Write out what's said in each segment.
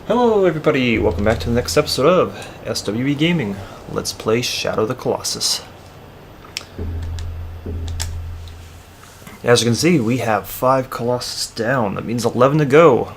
Hello everybody, welcome back to the next episode of SWE Gaming. Let's play Shadow the Colossus. As you can see, we have 5 Colossus down. That means 11 to go.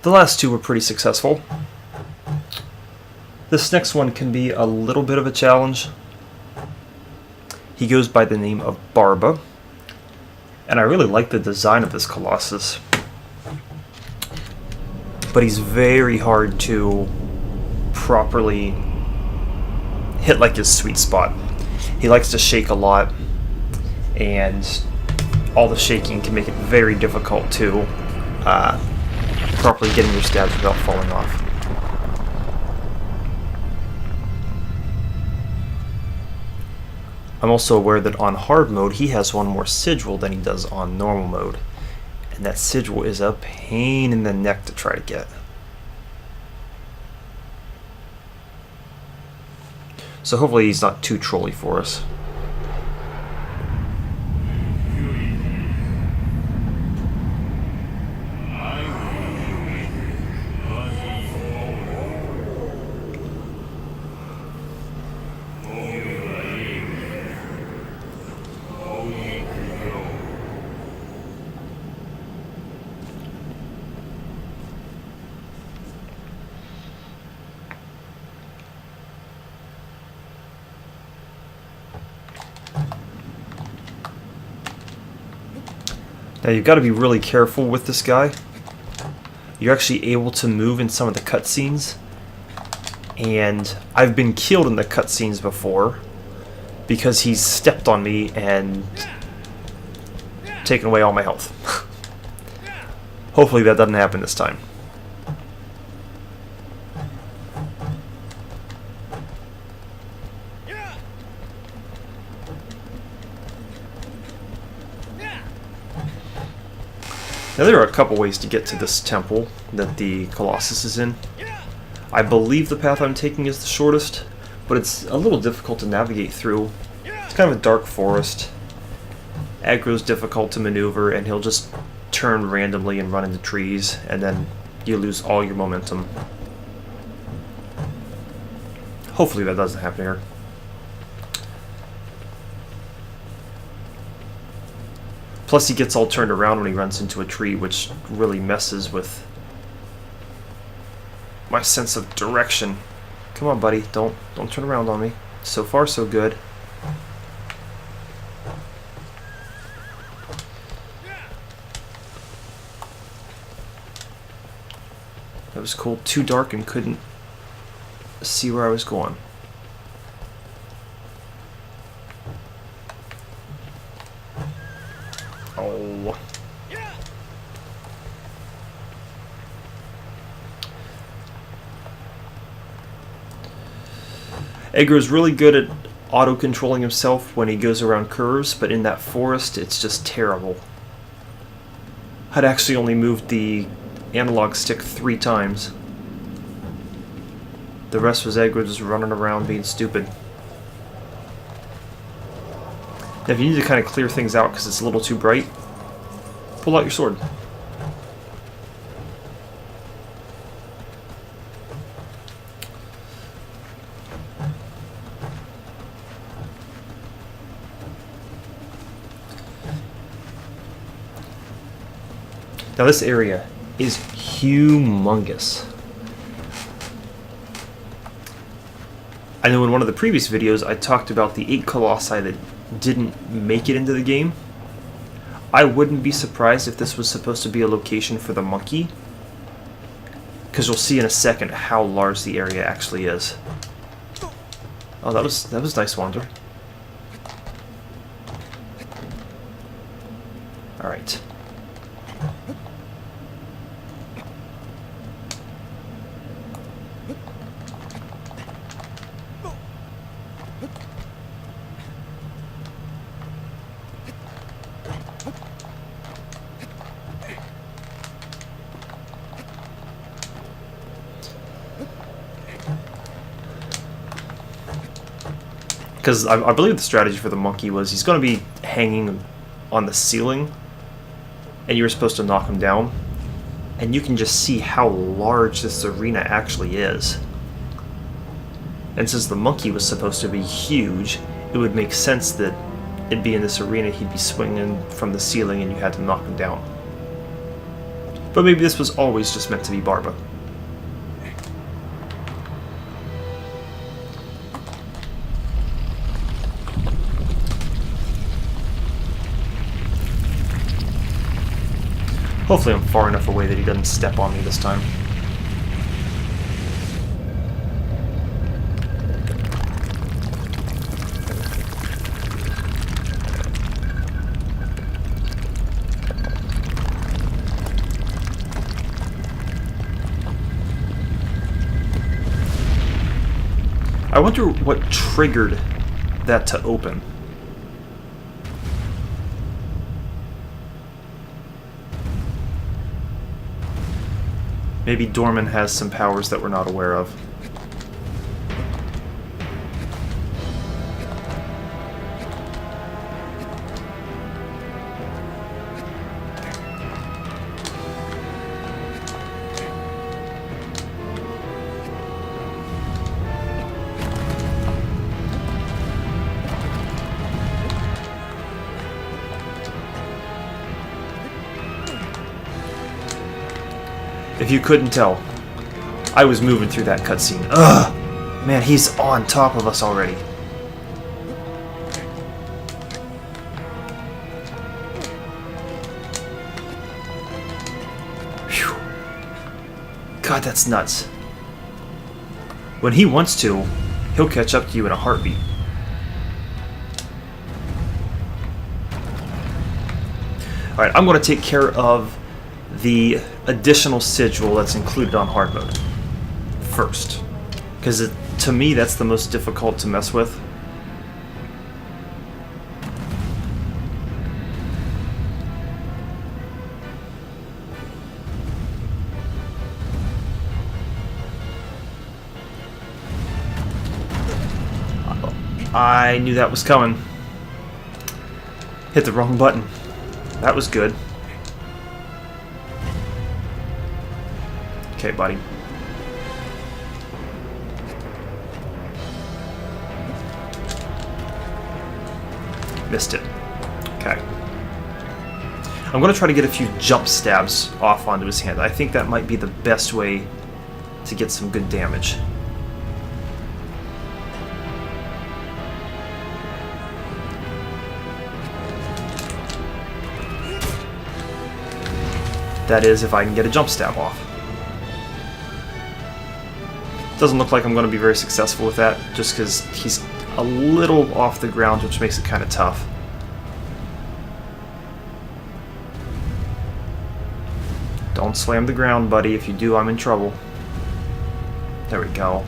The last 2 were pretty successful. This next one can be a little bit of a challenge. He goes by the name of Barba. And I really like the design of this Colossus. But he's very hard to properly hit like his sweet spot. He likes to shake a lot, and all the shaking can make it very difficult to properly get in your stabs without falling off. I'm also aware that on hard mode he has one more sigil than he does on normal mode. And that sigil is a pain in the neck to try to get. So hopefully he's not too trolly for us. Now you've got to be really careful with this guy. You're actually able to move in some of the cutscenes, and I've been killed in the cutscenes before because he's stepped on me and taken away all my health. Hopefully that doesn't happen this time. Now there are a couple ways to get to this temple that the Colossus is in. I believe the path I'm taking is the shortest, but it's a little difficult to navigate through. It's kind of a dark forest. Aggro's difficult to maneuver, and he'll just turn randomly and run into trees, and then you lose all your momentum. Hopefully that doesn't happen here. Plus he gets all turned around when he runs into a tree, which really messes with my sense of direction. Come on, buddy, don't turn around on me. So far, so good. That was cool. Too dark and couldn't see where I was going. Oh. Aggro's really good at auto-controlling himself when he goes around curves, but in that forest, it's just terrible. I'd actually only moved the analog stick 3 times. The rest was Aggro just running around being stupid. Now, if you need to kind of clear things out because it's a little too bright, pull out your sword. Now this area is humongous. I know in one of the previous videos I talked about the 8 Colossi that didn't make it into the game. I wouldn't be surprised if this was supposed to be a location for the monkey, because you'll see in a second how large the area actually is. Oh, that was nice, Wander. All right. Because I believe the strategy for the monkey was he's going to be hanging on the ceiling and you were supposed to knock him down. And you can just see how large this arena actually is. And since the monkey was supposed to be huge, it would make sense that it'd be in this arena, he'd be swinging from the ceiling and you had to knock him down. But maybe this was always just meant to be Barba. Hopefully I'm far enough away that he doesn't step on me this time. I wonder what triggered that to open. Maybe Dorman has some powers that we're not aware of. If you couldn't tell, I was moving through that cutscene. Ugh! Man, he's on top of us already. Phew. God, that's nuts. When he wants to, he'll catch up to you in a heartbeat. Alright, I'm going to take care of the additional sigil that's included on hard mode first, because to me that's the most difficult to mess with. I knew that was coming. Hit the wrong button. That was good. Okay, buddy. Missed it. Okay. I'm going to try to get a few jump stabs off onto his hand. I think that might be the best way to get some good damage. That is, if I can get a jump stab off. Doesn't look like I'm going to be very successful with that, just because he's a little off the ground, which makes it kind of tough. Don't slam the ground, buddy. If you do, I'm in trouble. There we go.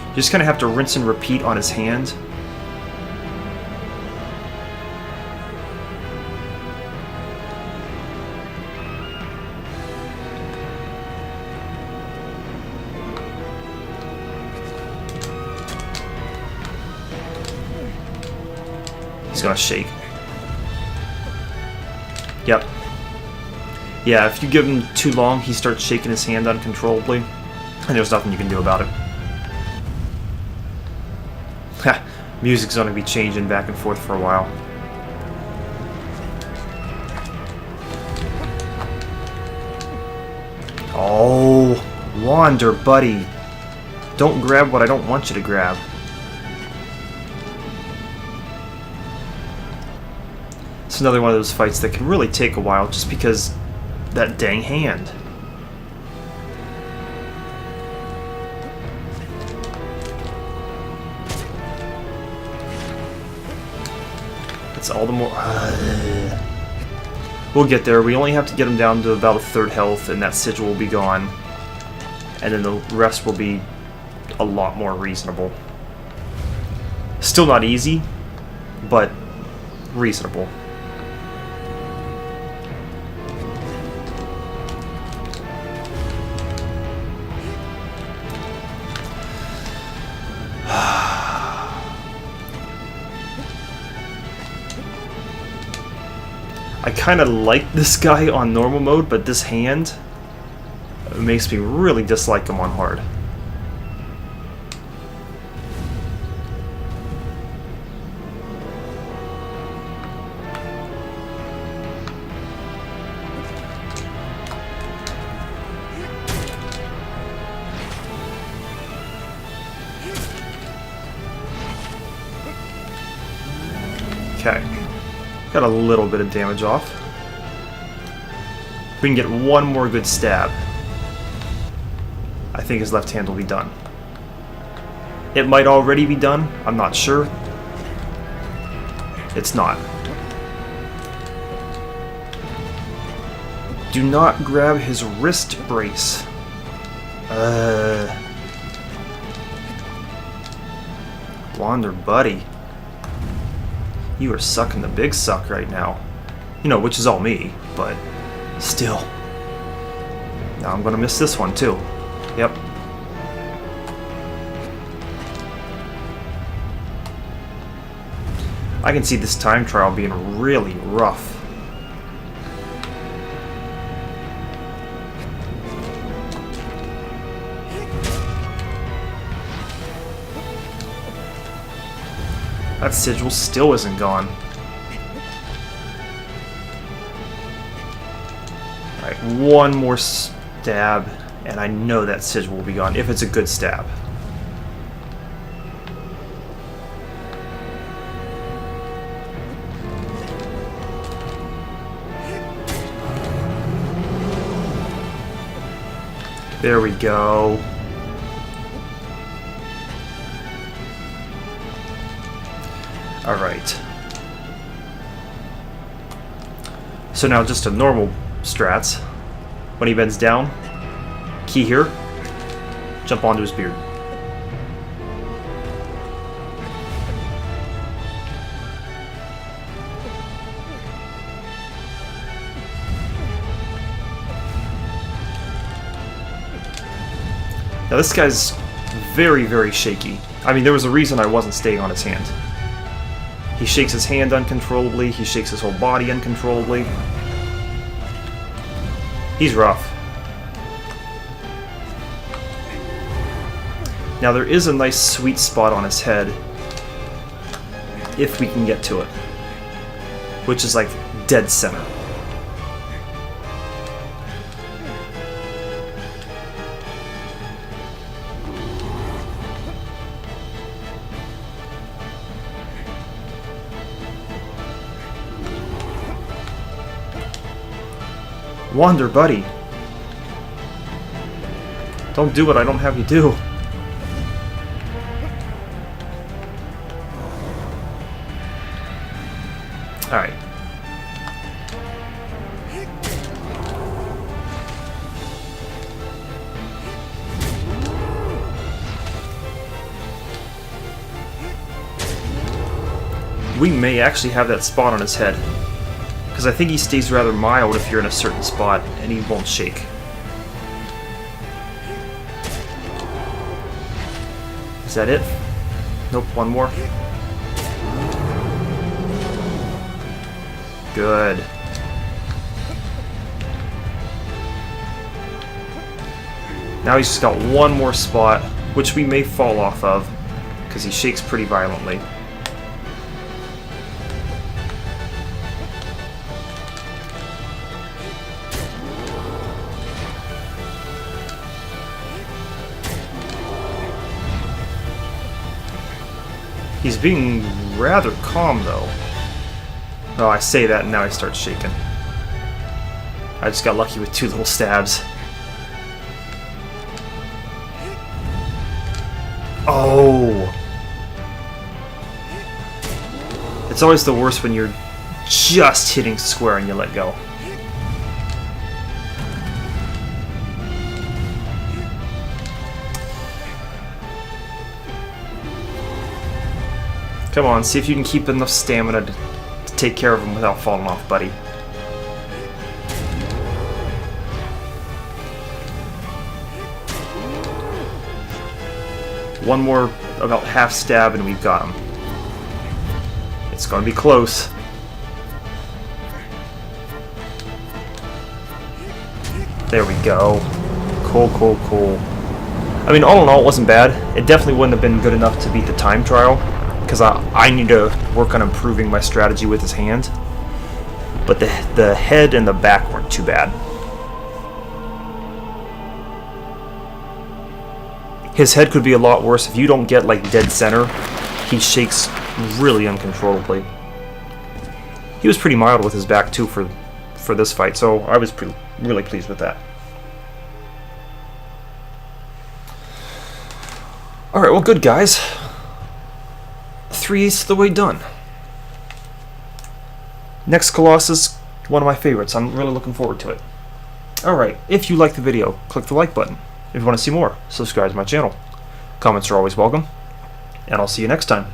You just kind of have to rinse and repeat on his hand. Gonna shake. Yep. Yeah, if you give him too long, he starts shaking his hand uncontrollably, and there's nothing you can do about it. Ha! Music's gonna be changing back and forth for a while. Oh, wander, buddy. Don't grab what I don't want you to grab. It's another one of those fights that can really take a while just because that dang hand. It's all the more... We'll get there. We only have to get him down to about a third health and that sigil will be gone. And then the rest will be a lot more reasonable. Still not easy, but reasonable. I kind of like this guy on normal mode, but this hand makes me really dislike him on hard. Okay, got a little bit of damage off. If we can get one more good stab, I think his left hand will be done. It might already be done, I'm not sure. It's not. Do not grab his wrist brace. Wander buddy. You are sucking the big suck right now. You know, which is all me, but still. Now I'm gonna miss this one too. Yep. I can see this time trial being really rough. That sigil still isn't gone. Alright, one more stab, and I know that sigil will be gone, if it's a good stab. There we go. Alright. So now just a normal strats. When he bends down, key here, jump onto his beard. Now this guy's very, very shaky. I mean, there was a reason I wasn't staying on his hand. He shakes his hand uncontrollably, he shakes his whole body uncontrollably. He's rough. Now there is a nice sweet spot on his head, if we can get to it, which is like dead center. Wander, buddy. Don't do what I don't have you do. Alright. We may actually have that spot on his head. Because I think he stays rather mild if you're in a certain spot, and he won't shake. Is that it? Nope, one more. Good. Now he's just got one more spot, which we may fall off of, because he shakes pretty violently. He's being rather calm, though. Oh, I say that and now he starts shaking. I just got lucky with 2 little stabs. Oh! It's always the worst when you're just hitting square and you let go. Come on, see if you can keep enough stamina to take care of him without falling off, buddy. One more about half stab and we've got him. It's gonna be close. There we go. Cool, cool, cool. I mean, all in all, it wasn't bad. It definitely wouldn't have been good enough to beat the time trial, because I need to work on improving my strategy with his hand. But the head and the back weren't too bad. His head could be a lot worse. If you don't get like dead center, he shakes really uncontrollably. He was pretty mild with his back too for this fight, so I was really pleased with that. Alright, well good guys. 3/8 of the way done. Next Colossus, one of my favorites. I'm really looking forward to it. Alright, if you liked the video, click the like button. If you want to see more, subscribe to my channel. Comments are always welcome, and I'll see you next time.